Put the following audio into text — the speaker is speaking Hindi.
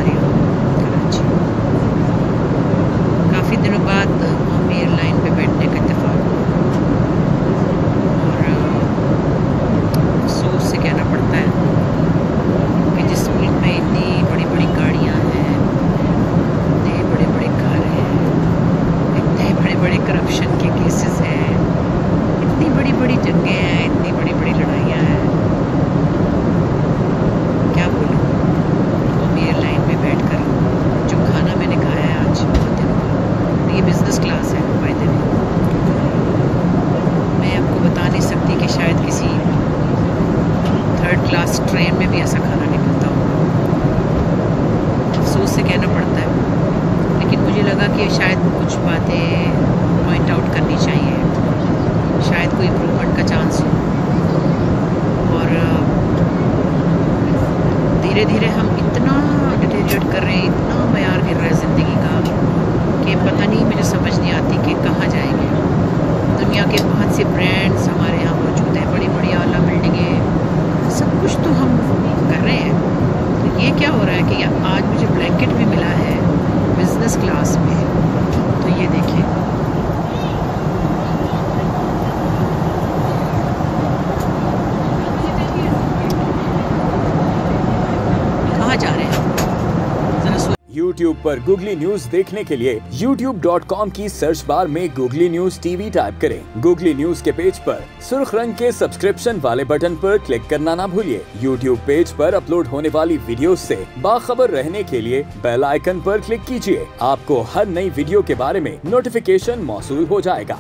रही हूँ कराची। काफ़ी दिनों बाद बॉम्बे एयरलाइन पे बैठने का इत्तेफाक हुआ और अफसोस से कहना पड़ता है कि जिस मुल्क में इतनी बड़ी बड़ी गाड़ियाँ हैं, इतने बड़े बड़े घर हैं, इतने बड़े बड़े करप्शन के केसेस हैं, इतनी बड़ी बड़ी जंगें हैं, इतनी बड़ी बड़ी लड़ाइयाँ हैं, क्या बोलूँ। बॉम्बे एयरलाइन में बैठकर जो खाना मैंने खाया है आज बहुत दिनों बाद, ये बिज़नेस क्लास है बाय द वे, मैं आपको बता नहीं सकती कि शायद किसी थर्ड क्लास ट्रेन में भी ऐसा खाना नहीं मिलता होगा। अफसोस से कहना पड़ता है, लेकिन मुझे लगा कि शायद कुछ बातें पॉइंट आउट करनी चाहिए, शायद कोई इम्प्रूवमेंट का चांस हो। और धीरे धीरे हम इतना डिटेरिएट कर रहे हैं, इतना मयार गिर रहा है ज़िंदगी का कि पता नहीं, मुझे समझ नहीं आती कि कहाँ जाएंगे। दुनिया के बहुत से ब्रांड्स हमारे यहाँ मौजूद हैं, बड़ी बड़ी आला बिल्डिंगें, सब कुछ तो हम कर रहे हैं। तो ये क्या हो रहा है कि आज मुझे ब्लैंकेट भी मिला है बिज़नेस क्लास में, तो ये देखिए, कहाँ जा रहे हैं जरा सोच। YouTube पर गूगली न्यूज देखने के लिए youtube.com की सर्च बार में गूगली न्यूज टीवी टाइप करें। गूगली न्यूज के पेज पर सुर्ख रंग के सब्सक्रिप्शन वाले बटन पर क्लिक करना ना भूलिए। YouTube पेज पर अपलोड होने वाली वीडियोस से बाखबर रहने के लिए बेल आइकन पर क्लिक कीजिए। आपको हर नई वीडियो के बारे में नोटिफिकेशन मौसूल हो जाएगा।